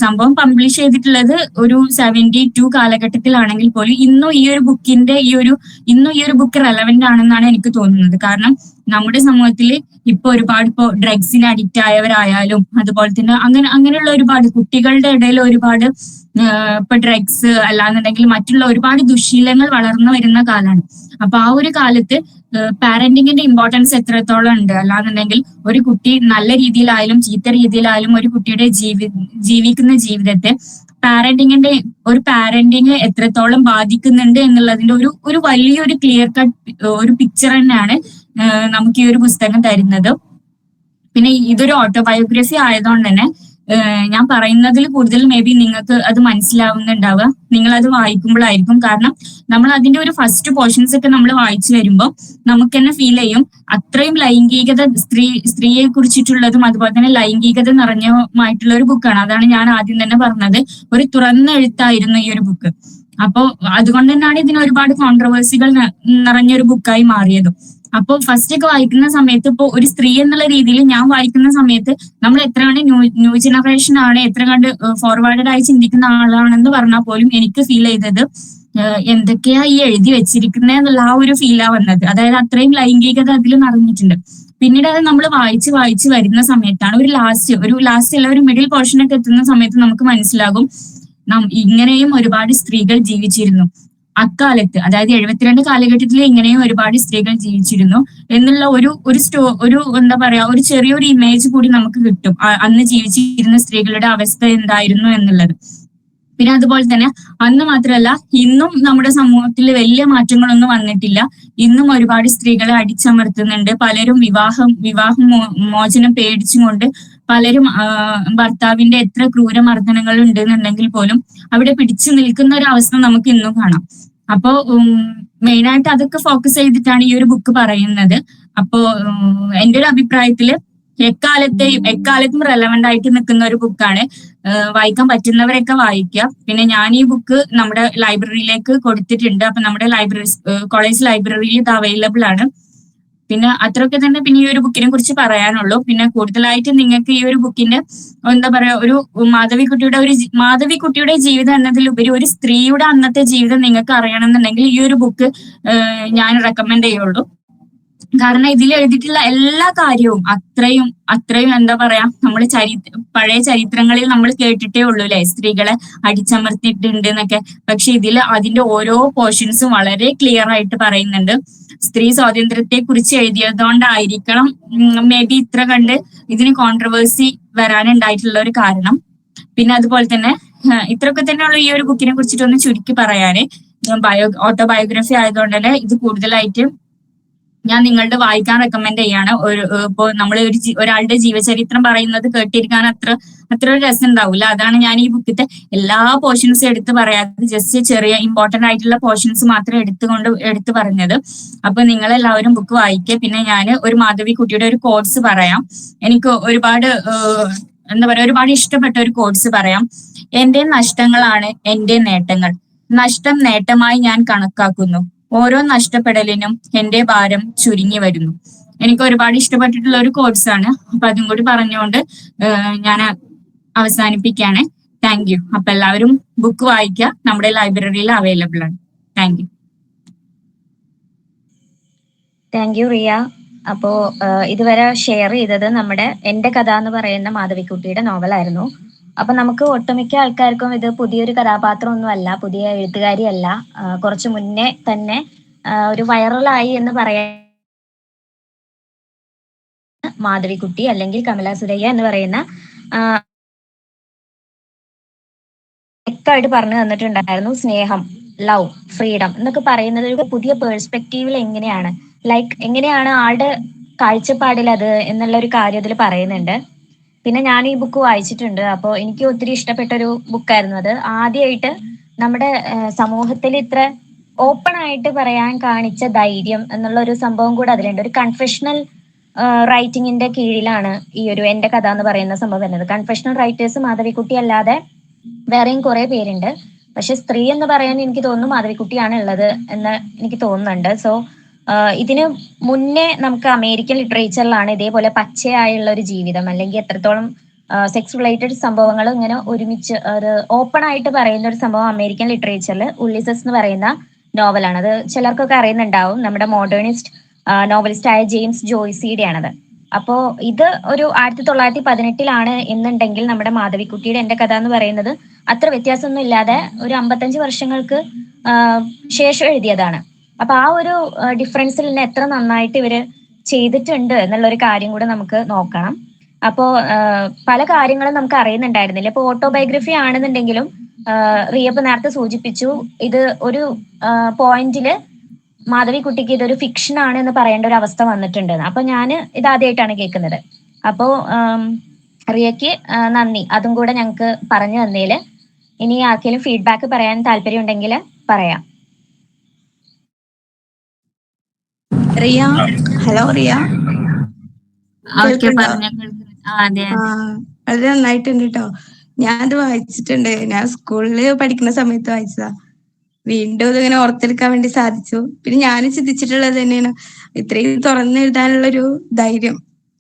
സംഭവം പബ്ലിഷ് ചെയ്തിട്ടുള്ളത് ഒരു 72 കാലഘട്ടത്തിലാണെങ്കിൽ പോലും ഇന്നും ഈ ഒരു ബുക്ക് റെലവെന്റ് ആണെന്നാണ് എനിക്ക് തോന്നുന്നത്. കാരണം നമ്മുടെ സമൂഹത്തിൽ ഇപ്പൊ ഒരുപാട് ഇപ്പോ ഡ്രഗ്സിന് അഡിക്റ്റ് ആയവരായാലും അതുപോലെ തന്നെ അങ്ങനെയുള്ള ഒരുപാട് കുട്ടികളുടെ ഇടയിൽ ഒരുപാട് ഇപ്പൊ ഡ്രഗ്സ് അല്ലാന്നുണ്ടെങ്കിൽ മറ്റുള്ള ഒരുപാട് ദുശീലങ്ങൾ വളർന്നു വരുന്ന കാലമാണ്. അപ്പൊ ആ ഒരു കാലത്ത് പാരന്റിങ്ങിന്റെ ഇമ്പോർട്ടൻസ് എത്രത്തോളം ഉണ്ട്, അല്ലാന്നുണ്ടെങ്കിൽ ഒരു കുട്ടി നല്ല രീതിയിലായാലും ചീത്ത രീതിയിലായാലും ഒരു കുട്ടിയുടെ ജീവിക്കുന്ന ജീവിതത്തെ പാരന്റിങ് എത്രത്തോളം ബാധിക്കുന്നുണ്ട് എന്നുള്ളതിന്റെ ഒരു വലിയൊരു ക്ലിയർ കട്ട് ഒരു പിക്ചർ തന്നെയാണ് നമുക്ക് ഈ ഒരു പുസ്തകം തരുന്നത്. പിന്നെ ഇതൊരു ഓട്ടോബയോഗ്രഫി ആയതുകൊണ്ട് തന്നെ ഞാൻ പറയുന്നതിൽ കൂടുതൽ മേ ബി നിങ്ങൾക്ക് അത് മനസ്സിലാവുന്നുണ്ടാവുക നിങ്ങൾ അത് വായിക്കുമ്പോഴായിരിക്കും. കാരണം നമ്മൾ അതിന്റെ ഒരു ഫസ്റ്റ് പോർഷൻസ് ഒക്കെ നമ്മൾ വായിച്ചു വരുമ്പോൾ നമുക്ക് തന്നെ ഫീൽ ചെയ്യും അത്രയും ലൈംഗികത സ്ത്രീയെ കുറിച്ചിട്ടുള്ളതും അതുപോലെ തന്നെ ലൈംഗികത നിറഞ്ഞമായിട്ടുള്ള ഒരു ബുക്കാണ്. അതാണ് ഞാൻ ആദ്യം തന്നെ പറഞ്ഞത്, ഒരു തുറന്ന എഴുത്തായിരുന്നു ഈ ഒരു ബുക്ക്. അപ്പോ അതുകൊണ്ട് തന്നെയാണ് ഇതിന് ഒരുപാട് കോൺട്രവേഴ്സികൾ നിറഞ്ഞൊരു ബുക്കായി മാറിയതും. അപ്പോൾ ഫസ്റ്റ് ഒക്കെ വായിക്കുന്ന സമയത്ത് ഇപ്പോ ഒരു സ്ത്രീ എന്നുള്ള രീതിയിൽ ഞാൻ വായിക്കുന്ന സമയത്ത് നമ്മൾ എത്ര കണ്ട് ന്യൂ ജനറേഷൻ ആണ്, എത്ര കണ്ട് ഫോർവേഡഡ് ആയി ചിന്തിക്കുന്ന ആളാണെന്ന് പറഞ്ഞാൽ പോലും എനിക്ക് ഫീൽ ചെയ്തത് എന്തൊക്കെയാ ഈ എഴുതി വെച്ചിരിക്കുന്നത് എന്നുള്ള ആ ഒരു ഫീലാ വന്നത്. അതായത് അത്രയും ലൈംഗികത അതിൽ നിറഞ്ഞിട്ടുണ്ട്. പിന്നീട് അത് നമ്മൾ വായിച്ച് വരുന്ന സമയത്താണ് ഒരു ലാസ്റ്റ് അല്ല ഒരു മിഡിൽ പോർഷനൊക്കെ എത്തുന്ന സമയത്ത് നമുക്ക് മനസ്സിലാകും ഇങ്ങനെയും ഒരുപാട് സ്ത്രീകൾ ജീവിച്ചിരുന്നു അക്കാലത്ത്. അതായത് 72 കാലഘട്ടത്തിൽ ഇങ്ങനെയും ഒരുപാട് സ്ത്രീകൾ ജീവിച്ചിരുന്നു എന്നുള്ള ഒരു എന്താ പറയാ ഒരു ചെറിയൊരു ഇമേജ് കൂടി നമുക്ക് കിട്ടും അന്ന് ജീവിച്ചിരുന്ന സ്ത്രീകളുടെ അവസ്ഥ എന്തായിരുന്നു എന്നുള്ളത്. പിന്നെ അതുപോലെ തന്നെ അന്ന് മാത്രമല്ല ഇന്നും നമ്മുടെ സമൂഹത്തിൽ വലിയ മാറ്റങ്ങളൊന്നും വന്നിട്ടില്ല. ഇന്നും ഒരുപാട് സ്ത്രീകളെ അടിച്ചമർത്തുന്നുണ്ട്. പലരും വിവാഹം മോചനം പേടിച്ചും കൊണ്ട് പലരും ഭർത്താവിന്റെ എത്ര ക്രൂരമർദ്ദനങ്ങൾ ഉണ്ടെന്നുണ്ടെങ്കിൽ പോലും അവിടെ പിടിച്ചു നിൽക്കുന്ന ഒരു അവസ്ഥ നമുക്ക് ഇന്നും കാണാം. അപ്പോ മെയിനായിട്ട് അതൊക്കെ ഫോക്കസ് ചെയ്തിട്ടാണ് ഈ ഒരു ബുക്ക് പറയുന്നത്. അപ്പോ എൻ്റെ ഒരു അഭിപ്രായത്തില് എക്കാലത്തും റെലവെന്റ് ആയിട്ട് നിൽക്കുന്ന ഒരു ബുക്കാണ്. വായിക്കാൻ പറ്റുന്നവരൊക്കെ വായിക്കുക. പിന്നെ ഞാൻ ഈ ബുക്ക് നമ്മുടെ ലൈബ്രറിയിലേക്ക് കൊടുത്തിട്ടുണ്ട്. അപ്പൊ നമ്മുടെ കോളേജ് ലൈബ്രറിയിൽ ഇത് അവൈലബിൾ ആണ്. പിന്നെ അത്രയൊക്കെ തന്നെ പിന്നെ ഈ ഒരു ബുക്കിനെ കുറിച്ച് പറയാനുള്ളൂ. പിന്നെ കൂടുതലായിട്ട് നിങ്ങൾക്ക് ഈ ഒരു ബുക്കിന്റെ എന്താ പറയാ ഒരു മാധവിക്കുട്ടിയുടെ ജീവിതം എന്നതിലുപരി ഒരു സ്ത്രീയുടെ അന്നത്തെ ജീവിതം നിങ്ങൾക്ക് അറിയണമെന്നുണ്ടെങ്കിൽ ഈ ഒരു ബുക്ക് ഞാൻ റെക്കമെൻഡ് ചെയ്യുള്ളൂ. കാരണം ഇതിൽ എഴുതിയിട്ടുള്ള എല്ലാ കാര്യവും അത്രയും എന്താ പറയാ നമ്മൾ പഴയ ചരിത്രങ്ങളിൽ നമ്മൾ കേട്ടിട്ടേ ഉള്ളൂ അല്ലെ, സ്ത്രീകളെ അടിച്ചമർത്തിയിട്ടുണ്ട് എന്നൊക്കെ. പക്ഷെ ഇതിൽ അതിന്റെ ഓരോ പോർഷൻസും വളരെ ക്ലിയർ ആയിട്ട് പറയുന്നുണ്ട്. സ്ത്രീ സ്വാതന്ത്ര്യത്തെ കുറിച്ച് എഴുതിയതുകൊണ്ടായിരിക്കണം മേ ബി ഇത്ര കണ്ട് ഇതിന് കോൺട്രവേഴ്സി വരാനുണ്ടായിട്ടുള്ള ഒരു കാരണം. പിന്നെ അതുപോലെ തന്നെ ഇത്രയൊക്കെ തന്നെയുള്ള ഈ ഒരു ബുക്കിനെ കുറിച്ചിട്ടൊന്ന് ചുരുക്കി പറയാന്. ഓട്ടോബയോഗ്രഫി ആയതുകൊണ്ട് തന്നെ ഇത് കൂടുതലായിട്ട് ഞാൻ നിങ്ങളുടെ വായിക്കാൻ റെക്കമെൻഡ് ചെയ്യാണ്. ഇപ്പോ നമ്മൾ ഒരാളുടെ ജീവചരിത്രം പറയുന്നത് കേട്ടിരിക്കാൻ അത്ര ഒരു രസം ഉണ്ടാവില്ല. അതാണ് ഞാൻ ഈ ബുക്കിന്റെ എല്ലാ പോർഷൻസും എടുത്ത് പറയാതെ ജസ്റ്റ് ചെറിയ ഇമ്പോർട്ടന്റ് ആയിട്ടുള്ള പോർഷൻസ് മാത്രം എടുത്തു പറഞ്ഞത്. അപ്പൊ നിങ്ങളെല്ലാവരും ബുക്ക് വായിക്കുക. പിന്നെ ഞാൻ ഒരു മാധവിക്കുട്ടിയുടെ ഒരു കോട്സ് പറയാം. എനിക്ക് ഒരുപാട് ഇഷ്ടപ്പെട്ട ഒരു കോട്സ് പറയാം. എന്റെ നഷ്ടങ്ങളാണ് എന്റെ നേട്ടങ്ങൾ. നഷ്ടം നേട്ടമായി ഞാൻ കണക്കാക്കുന്നു. ഓരോ നഷ്ടപ്പെടലിനും എന്റെ ഭാരം ചുരുങ്ങി വരുന്നു. എനിക്ക് ഒരുപാട് ഇഷ്ടപ്പെട്ടിട്ടുള്ള ഒരു കോഴ്സ് ആണ്. അപ്പൊ അതും കൂടി പറഞ്ഞുകൊണ്ട് ഞാൻ അവസാനിപ്പിക്കുകയാണ്. Thank you. അപ്പൊ എല്ലാവരും ബുക്ക് വായിക്കുക, നമ്മുടെ ലൈബ്രറിയിൽ അവൈലബിൾ ആണ്. Thank you. Thank you Riya. അപ്പോ ഇതുവരെ ഷെയർ ചെയ്തത് നമ്മുടെ എന്റെ കഥ എന്ന് പറയുന്ന മാധവിക്കുട്ടിയുടെ നോവലായിരുന്നു. അപ്പൊ നമുക്ക് ഒട്ടുമിക്ക ആൾക്കാർക്കും ഇത് പുതിയൊരു കഥാപാത്രമൊന്നുമല്ല, പുതിയ എഴുത്തുകാരിയല്ല. കുറച്ചു മുന്നേ തന്നെ ഒരു വൈറലായി എന്ന് പറയാൻ മാധവിക്കുട്ടി അല്ലെങ്കിൽ കമല സുരയ്യ എന്ന് പറയുന്ന വ്യക്തമായിട്ട് പറഞ്ഞു തന്നിട്ടുണ്ടായിരുന്നു. സ്നേഹം, ലവ്, ഫ്രീഡം എന്നൊക്കെ പറയുന്നത് ഒരു പുതിയ പേഴ്സ്പെക്റ്റീവിൽ എങ്ങനെയാണ് ആളുടെ കാഴ്ചപ്പാടിൽ അത് എന്നുള്ള ഒരു കാര്യം അതിൽ പറയുന്നുണ്ട്. പിന്നെ ഞാൻ ഈ ബുക്ക് വായിച്ചിട്ടുണ്ട്. അപ്പോൾ എനിക്ക് ഒത്തിരി ഇഷ്ടപ്പെട്ട ഒരു ബുക്കായിരുന്നു അത്. ആദ്യമായിട്ട് നമ്മുടെ സമൂഹത്തിൽ ഇത്ര ഓപ്പൺ ആയിട്ട് പറയാൻ കാണിച്ച ധൈര്യം എന്നുള്ള ഒരു സംഭവം കൂടെ അതിലുണ്ട്. ഒരു കൺഫെഷണൽ റൈറ്റിങ്ങിന്റെ കീഴിലാണ് ഈ ഒരു എന്റെ കഥ എന്ന് പറയുന്ന സംഭവം വരുന്നത്. കൺഫെഷണൽ റൈറ്റേഴ്സ് മാധവിക്കുട്ടി അല്ലാതെ വേറെയും കുറെ പേരുണ്ട്. പക്ഷെ സ്ത്രീ എന്ന് പറയാൻ എനിക്ക് തോന്നുന്നു മാധവിക്കുട്ടിയാണ് ഉള്ളത് എന്ന് എനിക്ക് തോന്നുന്നുണ്ട്. സോ ഇതിന് മുന്നേ നമുക്ക് അമേരിക്കൻ ലിറ്ററേച്ചറിലാണ് ഇതേപോലെ പച്ചയായുള്ള ഒരു ജീവിതം അല്ലെങ്കിൽ എത്രത്തോളം സെക്സ് റിലേറ്റഡ് സംഭവങ്ങൾ ഇങ്ങനെ ഒരുമിച്ച് അത് ഓപ്പൺ ആയിട്ട് പറയുന്ന ഒരു സംഭവം അമേരിക്കൻ ലിറ്ററേച്ചറിൽ ഉള്ളിസസ് എന്ന് പറയുന്ന നോവലാണ്. അത് ചിലർക്കൊക്കെ അറിയുന്നുണ്ടാവും. നമ്മുടെ മോഡേണിസ്റ്റ് നോവലിസ്റ്റ് ആയ ജെയിംസ് ജോയ്സിയുടെ ആണത്. അപ്പോ ഇത് ഒരു 1918 എന്നുണ്ടെങ്കിൽ നമ്മുടെ മാധവിക്കുട്ടിയുടെ എന്റെ കഥ എന്ന് പറയുന്നത് അത്ര വ്യത്യാസമൊന്നും ഇല്ലാതെ ഒരു 55 വർഷങ്ങൾക്ക് ശേഷം എഴുതിയതാണ്. അപ്പൊ ആ ഒരു ഡിഫറൻസിൽ തന്നെ എത്ര നന്നായിട്ട് ഇവര് ചെയ്തിട്ടുണ്ട് എന്നുള്ള ഒരു കാര്യം കൂടെ നമുക്ക് നോക്കണം. അപ്പോ പല കാര്യങ്ങളും നമുക്ക് അറിയുന്നുണ്ടായിരുന്നില്ല. ഇപ്പൊ ഓട്ടോബയോഗ്രഫി ആണെന്നുണ്ടെങ്കിലും റിയപ്പ് നേരത്തെ സൂചിപ്പിച്ചു, ഇത് ഒരു പോയിന്റില് മാധവിക്കുട്ടിക്ക് ഇതൊരു ഫിക്ഷൻ ആണ് എന്ന് പറയേണ്ട ഒരു അവസ്ഥ വന്നിട്ടുണ്ട്. അപ്പൊ ഞാൻ ഇത് ആദ്യമായിട്ടാണ് കേൾക്കുന്നത്. അപ്പോ റിയയ്ക്ക് നന്ദി, അതും കൂടെ ഞങ്ങൾക്ക് പറഞ്ഞു തന്നേല്. ഇനി ആർക്കെങ്കിലും ഫീഡ്ബാക്ക് പറയാൻ താല്പര്യം ഉണ്ടെങ്കിൽ പറയാം. റിയ, ഹലോ റിയ, കേൾക്കുന്നുണ്ടോ? വളരെ നന്നായിട്ടുണ്ട് കേട്ടോ. ഞാനത് വായിച്ചിട്ടുണ്ട്. ഞാൻ സ്കൂളില് പഠിക്കുന്ന സമയത്ത് വായിച്ചതാ. വീണ്ടും ഇതിങ്ങനെ ഓർത്തെടുക്കാൻ വേണ്ടി സാധിച്ചു. പിന്നെ ഞാനും ചിന്തിച്ചിട്ടുള്ളത് തന്നെയാണ് ഇത്രയും തുറന്നെഴുതാനുള്ളൊരു ധൈര്യം.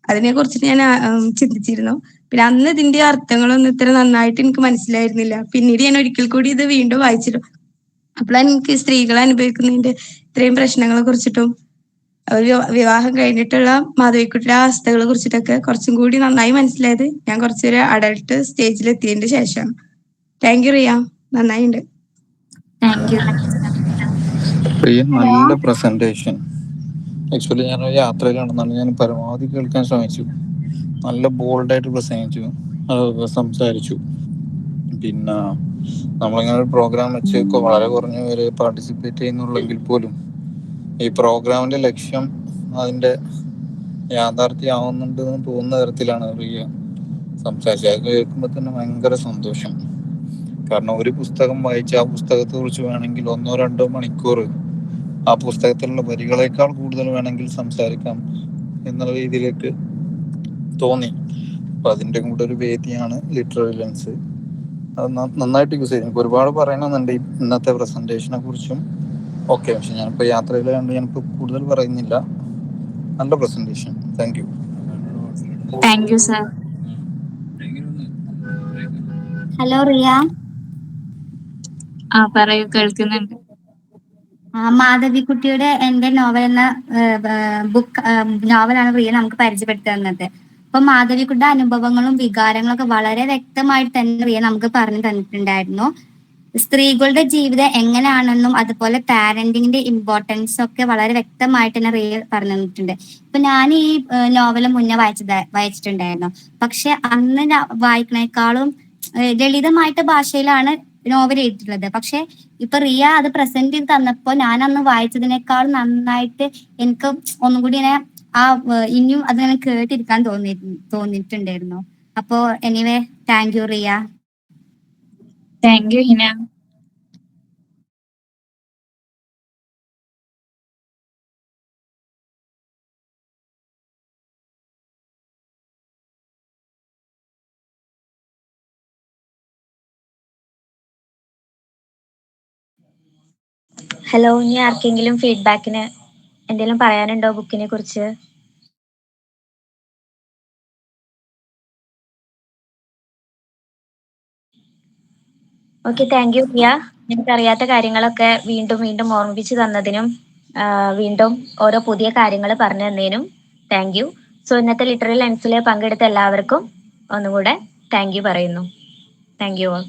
അതിനെ കുറിച്ചിട്ട് ഞാൻ ചിന്തിച്ചിരുന്നു. പിന്നെ അന്ന് ഇതിന്റെ അർത്ഥങ്ങളൊന്നും ഇത്ര നന്നായിട്ട് എനിക്ക് മനസ്സിലായിരുന്നില്ല. പിന്നീട് ഞാൻ ഒരിക്കൽ കൂടി ഇത് വീണ്ടും വായിച്ചിരുന്നു. അപ്പോഴാണ് എനിക്ക് സ്ത്രീകൾ അനുഭവിക്കുന്നതിന്റെ ഇത്രയും പ്രശ്നങ്ങളെ കുറിച്ചിട്ടും വിവാഹം കഴിഞ്ഞിട്ടുള്ള മാധവിക്കുട്ടിയുടെ അവസ്ഥകളെ കുറിച്ചിട്ടൊക്കെ കുറച്ചും കൂടി നന്നായി മനസ്സിലായത് ഞാൻ കുറച്ചൊരു അഡൾട്ട് സ്റ്റേജിൽ എത്തിയതിന്റെ ശേഷം. താങ്ക് യു റിയ, നന്നായിണ്ട്. നല്ല പ്രസന്റേഷൻ. ആക്ച്വലി ഞാൻ യാത്രയിലാണെന്നാണ് ഞാൻ പരമാവധി കേൾക്കാൻ ശ്രമിച്ചു. നല്ല ബോൾഡായിട്ട് പ്രസംഗിച്ചു, സംസാരിച്ചു. പിന്നെ നമ്മളിങ്ങനെ ഒരു പ്രോഗ്രാം വെച്ച് വളരെ കുറഞ്ഞ പേര് പാർട്ടിസിപ്പേറ്റ് ചെയ്യുന്നുള്ളെങ്കിൽ പോലും ഈ പ്രോഗ്രാമിന്റെ ലക്ഷ്യം അതിന്റെ യാഥാർത്ഥ്യമാവുന്നുണ്ട് എന്ന് തോന്നുന്ന തരത്തിലാണ് റിയ സംസാരിച്ചത്. അത് കേൾക്കുമ്പോൾ തന്നെ ഭയങ്കര സന്തോഷം. കാരണം ഒരു പുസ്തകം വായിച്ച് ആ പുസ്തകത്തെ കുറിച്ച് വേണമെങ്കിൽ 1-2 മണിക്കൂർ ആ പുസ്തകത്തിലുള്ള വരികളേക്കാൾ കൂടുതൽ വേണമെങ്കിൽ സംസാരിക്കാം എന്നുള്ള രീതിയിലേക്ക് തോന്നി. അപ്പൊ അതിന്റെ കൂടെ ഒരു വേദിയാണ് ലിറ്റററി ലെൻസ്. അത് നന്നായിട്ട് യൂസ് ചെയ്യും. എനിക്ക് ഒരുപാട് പറയണമെന്നുണ്ട് ഇന്നത്തെ പ്രസന്റേഷനെ കുറിച്ചും ഒക്കെ. പക്ഷെ ഞാനിപ്പോ യാത്രയിലായതുകൊണ്ട് ഞാനിപ്പോ കൂടുതൽ പറയുന്നില്ല. നല്ല presentation. Thank you. Thank you sir. Hello Riya. പറയൂ, കേൾക്കുന്നുണ്ട്. മാധവിക്കുട്ടിയുടെ എന്റെ നോവൽ എന്ന നോവലാണ് റിയ നമുക്ക് പരിചയപ്പെടുത്തി തന്നത്. അപ്പൊ മാധവിക്കുട്ടിയുടെ അനുഭവങ്ങളും വികാരങ്ങളും ഒക്കെ വളരെ വ്യക്തമായിട്ട് തന്നെ റിയ നമുക്ക് പറഞ്ഞു തന്നിട്ടുണ്ടായിരുന്നു. സ്ത്രീകളുടെ ജീവിതം എങ്ങനെയാണെന്നും അതുപോലെ പാരന്റിങ്ങിന്റെ ഇമ്പോർട്ടൻസ് ഒക്കെ വളരെ വ്യക്തമായിട്ട് തന്നെ റിയ പറഞ്ഞു തന്നിട്ടുണ്ട്. ഇപ്പൊ ഞാൻ ഈ നോവൽ മുന്നേ വായിച്ചിട്ടുണ്ടായിരുന്നു. പക്ഷെ അന്ന് വായിക്കണേക്കാളും ലളിതമായിട്ട് ഭാഷയിലാണ് നോവൽ എഴുതിയിട്ടുള്ളത്. പക്ഷെ ഇപ്പൊ റിയ അത് പ്രസന്റ് ചെയ്ത് തന്നപ്പോ ഞാൻ അന്ന് വായിച്ചതിനേക്കാൾ നന്നായിട്ട് എനിക്ക് ഒന്നും കൂടി ഇങ്ങനെ ഇനിയും അതിങ്ങനെ കേട്ടിരിക്കാൻ തോന്നിയിട്ടുണ്ടായിരുന്നു. അപ്പോ anyway, thank you Riya. Thank you Hina. Hello, ഇനി ആർക്കെങ്കിലും ഫീഡ്ബാക്കിന് എന്തെങ്കിലും പറയാനുണ്ടോ ബുക്കിനെ കുറിച്ച്? Okay, thank you Riya. എനിക്കറിയാത്ത കാര്യങ്ങളൊക്കെ വീണ്ടും വീണ്ടും ഓർമ്മിപ്പിച്ച് തന്നതിനും വീണ്ടും ഓരോ പുതിയ കാര്യങ്ങൾ പറഞ്ഞു തന്നതിനും താങ്ക് യു. സോ ഇന്നത്തെ ലിറ്റററി ലെൻസിൽ പങ്കെടുത്ത എല്ലാവർക്കും ഒന്നുകൂടെ താങ്ക് യു പറയുന്നു. Thank you all.